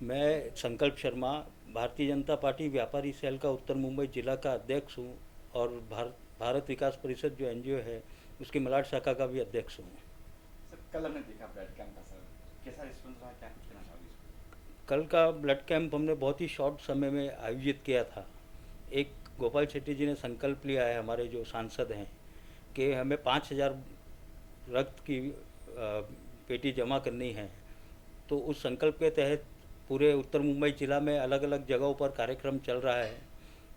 मैं संकल्प शर्मा, भारतीय जनता पार्टी व्यापारी सेल का उत्तर मुंबई जिला का अध्यक्ष हूँ और भारत विकास परिषद जो एनजीओ है उसकी मलाड शाखा का भी अध्यक्ष हूँ। सर कल हमने देखा ब्लड कैंप था सर, कैसा रिस्पॉन्स रहा, क्या कुछ कहना चाहोगे इस कल का ब्लड कैंप हमने बहुत ही शॉर्ट समय में आयोजित किया था। एक गोपाल शेट्टी जी ने संकल्प लिया है, हमारे जो सांसद हैं, कि हमें 5,000 रक्त की पेटी जमा करनी है। तो उस संकल्प के तहत पूरे उत्तर मुंबई जिला में अलग अलग जगहों पर कार्यक्रम चल रहा है।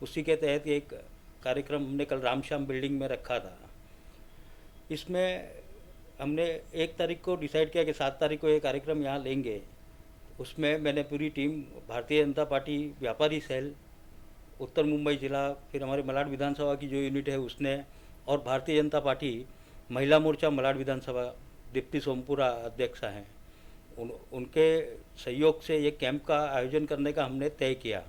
उसी के तहत एक कार्यक्रम हमने कल रामश्याम बिल्डिंग में रखा था। इसमें हमने 1 तारीख को डिसाइड किया कि 7 तारीख को ये कार्यक्रम यहाँ लेंगे। उसमें मैंने पूरी टीम भारतीय जनता पार्टी व्यापारी सेल उत्तर मुंबई जिला, फिर हमारे मलाड विधानसभा की जो यूनिट है उसने, और भारतीय जनता पार्टी महिला मोर्चा मलाड विधानसभा दीप्ति सोमपुरा अध्यक्षा हैं, उनके सहयोग से ये कैंप का आयोजन करने का हमने तय किया।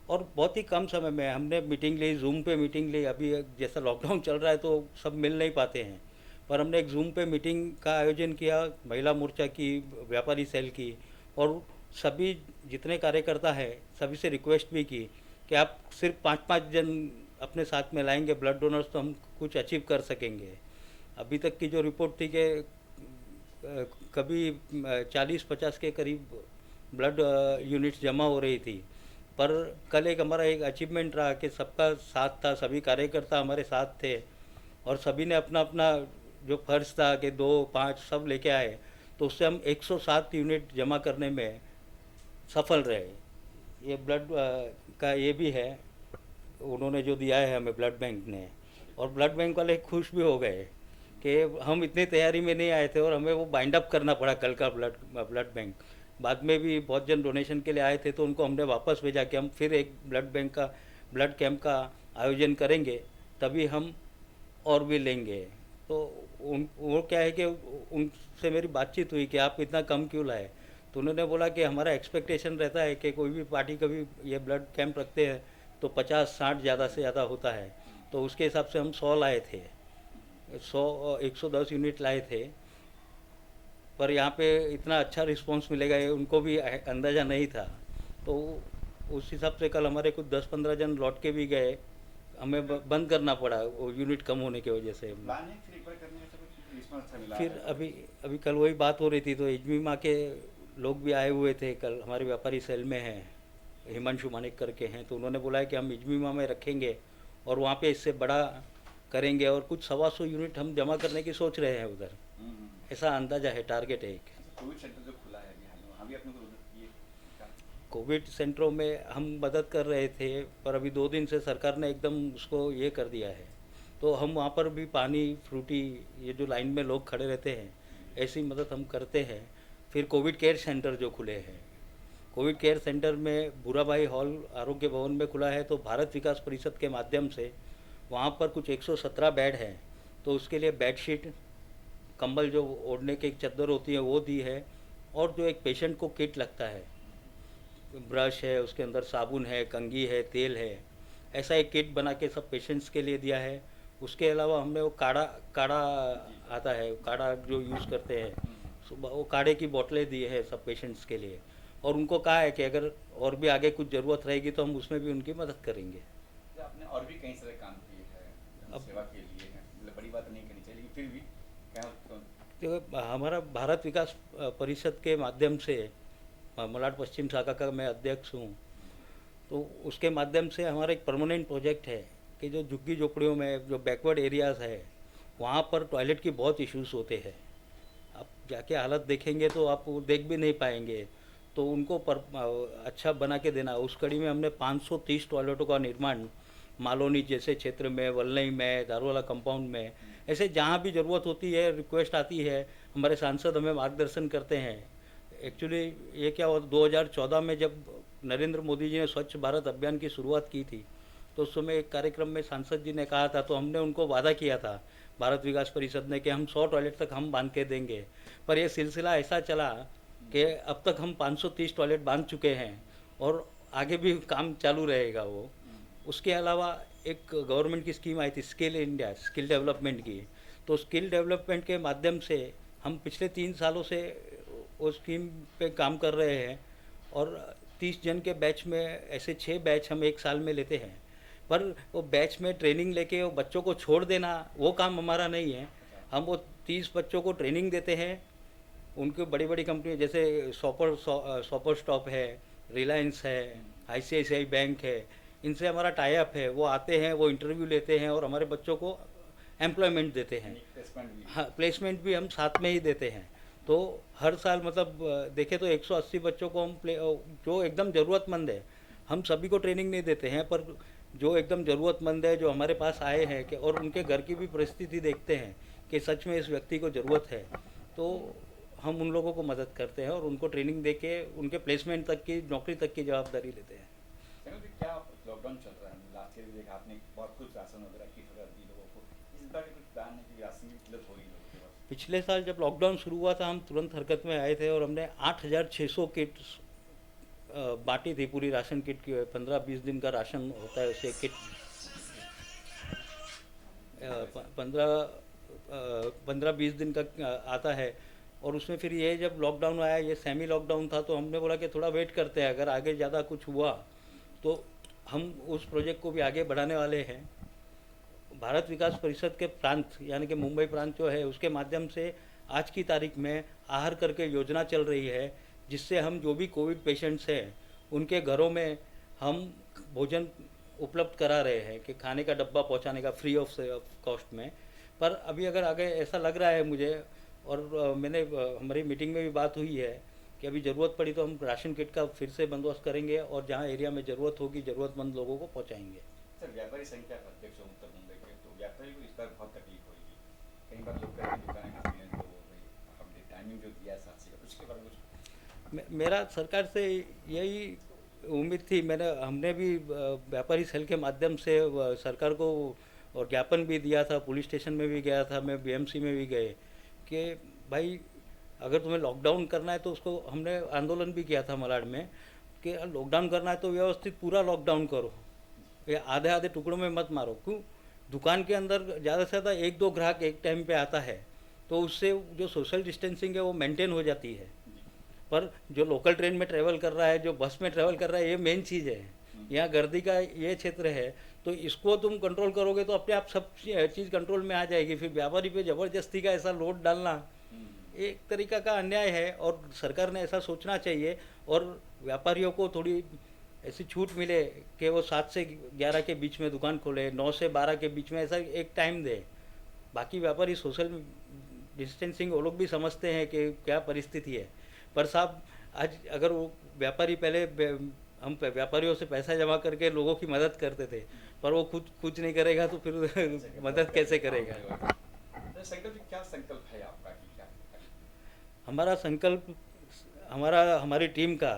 और बहुत ही कम समय में हमने मीटिंग ली, जूम पे मीटिंग ली। अभी जैसा लॉकडाउन चल रहा है तो सब मिल नहीं पाते हैं, पर हमने एक जूम पे मीटिंग का आयोजन किया महिला मोर्चा की, व्यापारी सेल की, और सभी जितने कार्यकर्ता हैं सभी से रिक्वेस्ट भी की कि आप सिर्फ 5-5 जन अपने साथ में लाएंगे ब्लड डोनर्स तो हम कुछ अचीव कर सकेंगे। अभी तक की जो रिपोर्ट थी कि कभी 40-50 के करीब ब्लड यूनिट्स जमा हो रही थी, पर कल एक हमारा एक अचीवमेंट रहा कि सबका साथ था, सभी कार्यकर्ता हमारे साथ थे और सभी ने अपना अपना जो फर्ज था कि 2-5 सब लेके आए, तो उससे हम 107 यूनिट जमा करने में सफल रहे। ये ब्लड का ये भी है, उन्होंने जो दिया है हमें ब्लड बैंक ने, और ब्लड बैंक वाले खुश भी हो गए कि हम इतनी तैयारी में नहीं आए थे और हमें वो बाइंड अप करना पड़ा कल का ब्लड बैंक। बाद में भी बहुत जन डोनेशन के लिए आए थे तो उनको हमने वापस भेजा कि हम फिर एक ब्लड कैंप का आयोजन करेंगे, तभी हम और भी लेंगे। तो वो क्या है कि उनसे मेरी बातचीत हुई कि आप इतना कम क्यों लाए, तो उन्होंने बोला कि हमारा एक्सपेक्टेशन रहता है कि कोई भी पार्टी कभी ये ब्लड कैंप रखते हैं तो 50-60 ज़्यादा से ज़्यादा होता है, तो उसके हिसाब से हम 100 लाए थे, 110 यूनिट लाए थे। पर यहाँ पे इतना अच्छा रिस्पांस मिलेगा ये उनको भी अंदाज़ा नहीं था। तो उस हिसाब से कल हमारे कुछ 10-15 जन लौट के भी गए, हमें बंद करना पड़ा वो यूनिट कम होने की वजह से। प्लान है फिर एक बार करने का, कुछ रिस्पॉन्स अच्छा मिला फिर है तो? अभी अभी कल वही बात हो रही थी तो एजमी के लोग भी आए हुए थे, कल हमारे व्यापारी सेल में हैं, हिमांशु मानिक करके हैं, तो उन्होंने बोला है कि हम इजमी में रखेंगे और वहाँ पे इससे बड़ा करेंगे और कुछ 125 यूनिट हम जमा करने की सोच रहे हैं उधर। ऐसा अंदाजा है, टारगेट है एक। अच्छा, कोविड सेंटर जो खुला है बिहार में, वहाँ भी अपने को ये क्या? कोविड सेंटरों में हम मदद कर रहे थे, पर अभी 2 दिन से सरकार ने एकदम उसको ये कर दिया है, तो हम वहाँ पर भी पानी, फ्रूटी, ये जो लाइन में लोग खड़े रहते हैं ऐसी मदद हम करते हैं। फिर कोविड केयर सेंटर जो खुले हैं, कोविड केयर सेंटर में भूराबाई हॉल आरोग्य भवन में खुला है, तो भारत विकास परिषद के माध्यम से वहाँ पर कुछ 117 बेड हैं, तो उसके लिए बेडशीट, कंबल जो ओढ़ने की एक चादर होती है वो दी है, और जो एक पेशेंट को किट लगता है, ब्रश है, उसके अंदर साबुन है, कंघी है, तेल है, ऐसा एक किट बना के सब पेशेंट्स के लिए दिया है। उसके अलावा हमने वो काढ़ा काढ़ा जी। आता है, काढ़ा जो यूज़ करते हैं सुबह, वो काढ़े की बोतलें दी है सब पेशेंट्स के लिए, और उनको कहा है कि अगर और भी आगे कुछ ज़रूरत रहेगी तो हम उसमें भी उनकी मदद करेंगे। तो आपने और भी कई सारे काम किए हैं अब सेवा के लिए हैं, मतलब बड़ी बात नहीं करनी चाहिए, लेकिन फिर भी क्या तो हमारा भारत विकास परिषद के माध्यम से, मलाड पश्चिम शाखा का मैं अध्यक्ष हूँ, तो उसके माध्यम से हमारा एक परमानेंट प्रोजेक्ट है कि जो झुग्गी झोपड़ियों में जो बैकवर्ड एरियाज़ है वहाँ पर टॉयलेट की बहुत इश्यूज़ होते हैं। आप जाके हालत देखेंगे तो आप वो देख भी नहीं पाएंगे, तो उनको अच्छा बना के देना। उस कड़ी में हमने 530 टॉयलेटों का निर्माण मालोनी जैसे क्षेत्र में, वलनई में, दारूवाला कंपाउंड में, ऐसे जहाँ भी ज़रूरत होती है, रिक्वेस्ट आती है, हमारे सांसद हमें मार्गदर्शन करते हैं। एक्चुअली ये क्या हुआ, 2014 में जब नरेंद्र मोदी जी ने स्वच्छ भारत अभियान की शुरुआत की थी, तो उस समय एक कार्यक्रम में सांसद जी ने कहा था, तो हमने उनको वादा किया था भारत विकास परिषद ने कि हम 100 टॉयलेट तक हम बांध के देंगे। पर यह सिलसिला ऐसा चला कि अब तक हम 530 टॉयलेट बांध चुके हैं और आगे भी काम चालू रहेगा वो। उसके अलावा एक गवर्नमेंट की स्कीम आई थी स्किल इंडिया, स्किल डेवलपमेंट की, तो स्किल डेवलपमेंट के माध्यम से हम पिछले 3 सालों से वो स्कीम पे काम कर रहे हैं, और 30 जन के बैच में ऐसे 6 बैच हम एक साल में लेते हैं। पर वो बैच में ट्रेनिंग लेके वो बच्चों को छोड़ देना वो काम हमारा नहीं है। हम वो 30 बच्चों को ट्रेनिंग देते हैं। उनकी बड़ी बड़ी कंपनी जैसे सॉपर स्टॉप है, रिलायंस है, आईसीआईसीआई बैंक है, इनसे हमारा टाई अप है। वो आते हैं, वो इंटरव्यू लेते हैं और हमारे बच्चों को एम्प्लॉयमेंट देते हैं। प्लेसमेंट भी। हाँ, प्लेसमेंट भी हम साथ में ही देते हैं। तो हर साल मतलब देखें तो 180 बच्चों को हम जो एकदम ज़रूरतमंद है, हम सभी को ट्रेनिंग नहीं देते हैं, पर जो एकदम ज़रूरतमंद है, जो हमारे पास आए हैं कि और उनके घर की भी परिस्थिति देखते हैं कि सच में इस व्यक्ति को ज़रूरत है, तो हम उन लोगों को मदद करते हैं और उनको ट्रेनिंग दे के उनके प्लेसमेंट तक की, नौकरी तक की जवाबदारी लेते हैं। संकल्प जी, क्या लॉकडाउन चल रहा है, लास्ट ईयर भी देखा आपने, बहुत कुछ राशन वगैरह किट वगैरह दी लोगों को, इस बार भी कुछ प्लान है कि राशन की किल्लत हो रही है लोगों के पास? पिछले साल जब लॉकडाउन शुरू हुआ था, हम तुरंत हरकत में आए थे और हमने 8600 किट्स बांटी थी, पूरी राशन किट की। 15-20 दिन का राशन होता है उसे किट। 15-20 दिन का आता है। और उसमें फिर ये जब लॉकडाउन आया, ये सेमी लॉकडाउन था, तो हमने बोला कि थोड़ा वेट करते हैं, अगर आगे ज़्यादा कुछ हुआ तो हम उस प्रोजेक्ट को भी आगे बढ़ाने वाले हैं। भारत विकास परिषद के प्रांत यानी कि मुंबई प्रांत जो है, उसके माध्यम से आज की तारीख में आहार करके योजना चल रही है, जिससे हम जो भी कोविड पेशेंट्स हैं उनके घरों में हम भोजन उपलब्ध करा रहे हैं कि खाने का डब्बा पहुंचाने का फ्री ऑफ कॉस्ट में। पर अभी अगर आगे ऐसा लग रहा है मुझे, और हमारी मीटिंग में भी बात हुई है कि अभी ज़रूरत पड़ी तो हम राशन किट का फिर से बंदोबस्त करेंगे और जहाँ एरिया में ज़रूरत होगी ज़रूरतमंद लोगों को पहुँचाएँगे। सर, व्यापारी संख्या का अध्यक्ष हो उत्तर मुंबई के, तो व्यापारी को इस बार बहुत तकलीफ होगी। कई बार लोग कहते हैं दुकानें खाली हैं, तो भाई हमने टाइमिंग जो दिया है 7 से, उसके बारे में कुछ? मेरा सरकार से यही उम्मीद थी। हमने भी व्यापारी सेल के माध्यम से सरकार को और ज्ञापन भी दिया था, पुलिस स्टेशन में भी गया था, मैं बीएमसी में भी गए कि भाई अगर तुम्हें लॉकडाउन करना है तो उसको, हमने आंदोलन भी किया था मलाड में कि लॉकडाउन करना है तो व्यवस्थित पूरा लॉकडाउन करो, ये आधे आधे टुकड़ों में मत मारो। क्यों? दुकान के अंदर ज़्यादा से ज़्यादा 1-2 ग्राहक एक टाइम पे आता है, तो उससे जो सोशल डिस्टेंसिंग है वो मेंटेन हो जाती है। पर जो लोकल ट्रेन में ट्रैवल कर रहा है, जो बस में ट्रैवल कर रहा है, ये मेन चीज़ है। यहाँ गर्दी का ये क्षेत्र है, तो इसको तुम कंट्रोल करोगे तो अपने आप सब चीज़ कंट्रोल में आ जाएगी। फिर व्यापारी पे ज़बरदस्ती का ऐसा लोड डालना एक तरीका का अन्याय है, और सरकार ने ऐसा सोचना चाहिए और व्यापारियों को थोड़ी ऐसी छूट मिले कि वो 7 से 11 के बीच में दुकान खोले, 9 से 12 के बीच में, ऐसा एक टाइम दे। बाकी व्यापारी सोशल डिस्टेंसिंग वो लोग भी समझते हैं कि क्या परिस्थिति है। पर साहब, आज अगर वो व्यापारी पहले हम व्यापारियों से पैसा जमा करके लोगों की मदद करते थे, पर वो खुद कुछ नहीं करेगा तो फिर मदद कैसे करेगा? तो संकल्प जी, क्या संकल्प है आपका कि क्या? हमारा संकल्प, हमारी टीम का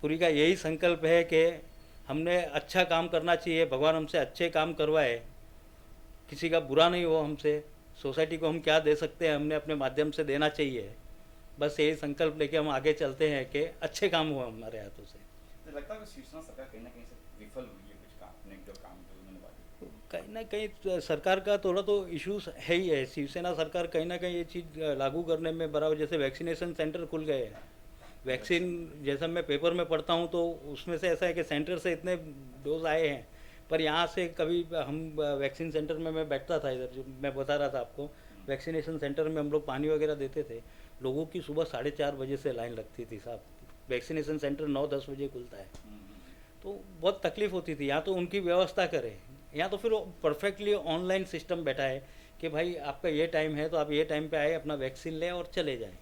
पूरी का यही संकल्प है कि हमने अच्छा काम करना चाहिए, भगवान हमसे अच्छे काम करवाए, किसी का बुरा नहीं हो हमसे। सोसाइटी को हम क्या दे सकते हैं, हमने अपने माध्यम से देना चाहिए। बस यही संकल्प लेके हम आगे चलते हैं कि अच्छे काम हो हमारे हाथों से। तो लगता है कि शिवसेना सरकार कहीं ना कहीं से विफल हुई है, कुछ काम अपने जो काम जो उन्होंने वादे। कहीं ना कहीं तो सरकार का थोड़ा तो इश्यूज है ही है। शिवसेना सरकार कहीं ना कहीं ये चीज़ लागू करने में बराबर, जैसे वैक्सीनेशन सेंटर खुल गए हैं, वैक्सीन जैसा मैं पेपर में पढ़ता हूँ तो उसमें से ऐसा है कि सेंटर से इतने डोज आए हैं, पर यहाँ से कभी हम वैक्सीन सेंटर में, मैं बैठता था इधर, जो मैं बता रहा था आपको, वैक्सीनेशन सेंटर में हम लोग पानी वगैरह देते थे, लोगों की सुबह 4:30 बजे से लाइन लगती थी साहब। वैक्सीनेशन सेंटर 9-10 बजे खुलता है, तो बहुत तकलीफ होती थी। यहाँ तो उनकी व्यवस्था करें, यहाँ तो फिर परफेक्टली ऑनलाइन सिस्टम बैठा है कि भाई आपका ये टाइम है तो आप ये टाइम पे आए, अपना वैक्सीन लें और चले जाएं।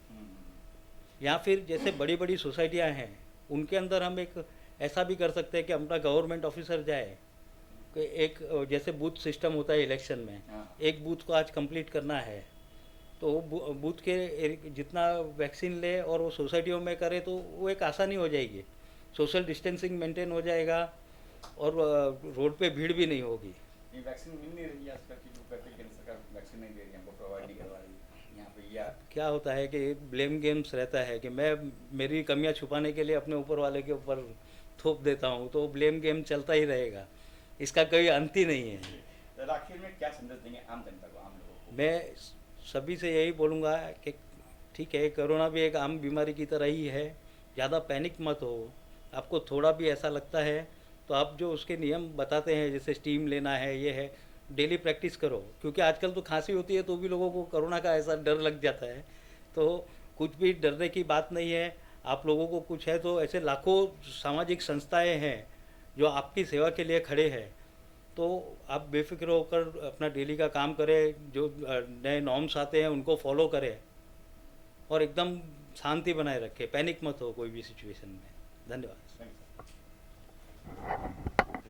या फिर जैसे बड़ी बड़ी सोसाइटियाँ हैं, उनके अंदर हम एक ऐसा भी कर सकते हैं कि अपना गवर्नमेंट ऑफिसर जाए कि एक जैसे बूथ सिस्टम होता है इलेक्शन में, एक बूथ को आज कंप्लीट करना है, तो वो बूथ के जितना वैक्सीन ले और वो सोसाइटियों में करे तो वो एक आसानी हो जाएगी, सोशल डिस्टेंसिंग मेंटेन हो जाएगा और रोड पे भीड़ भी नहीं होगी। ये वैक्सीन मिल नहीं रही है आजकल की, लोग कहते हैं केंद्र सरकार वैक्सीन नहीं दे रही है, हमको प्रोवाइड नहीं करवा रही यहाँ पे। या क्या होता है कि ब्लेम गेम्स रहता है कि मैं मेरी कमियां छुपाने के लिए अपने ऊपर वाले के ऊपर थोप देता हूँ, तो ब्लेम गेम चलता ही रहेगा, इसका कोई अंत ही नहीं है। तो आखिर में क्या संदेश देंगे आम जनता को, आम लोगों को? मैं सभी से यही बोलूँगा कि ठीक है, कोरोना भी एक आम बीमारी की तरह ही है, ज़्यादा पैनिक मत हो। आपको थोड़ा भी ऐसा लगता है तो आप जो उसके नियम बताते हैं, जैसे स्टीम लेना है, ये है, डेली प्रैक्टिस करो। क्योंकि आजकल तो खांसी होती है तो भी लोगों को कोरोना का ऐसा डर लग जाता है। तो कुछ भी डरने की बात नहीं है। आप लोगों को कुछ है तो ऐसे लाखों सामाजिक संस्थाएं हैं जो आपकी सेवा के लिए खड़े हैं। तो आप बेफिक्र होकर अपना डेली का काम करें, जो नए नॉर्म्स आते हैं उनको फॉलो करें और एकदम शांति बनाए रखें, पैनिक मत हो कोई भी सिचुएशन में। धन्यवाद। Thank you sir.